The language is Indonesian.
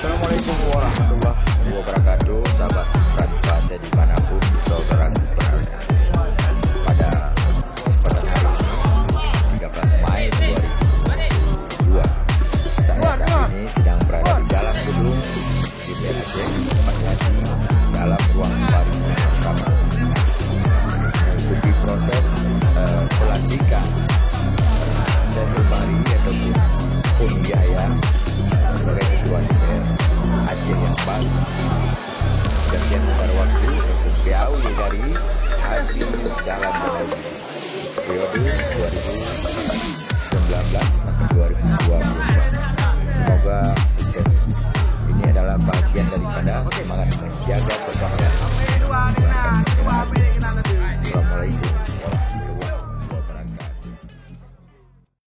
Assalamualaikum warahmatullahi wabarakatuh, sahabat Pranpase dimanapun saudara berada. Pada kesempatan hari ini 13 Mei 2022, saya saat ini sedang berada di dalam gedung di BAC, tepatnya di dalam ruang paripurna mahkamah, mengikuti proses pelantikan Syekh Bari ataupun Yahya sebagai ketua DPR Aceh yang baru. Gantian pada waktu untuk PAU dari Haji Dahlan Jamil periode 2019 sampai 2022. Semoga sukses. Ini adalah bagian daripada semangat menjaga perkembangan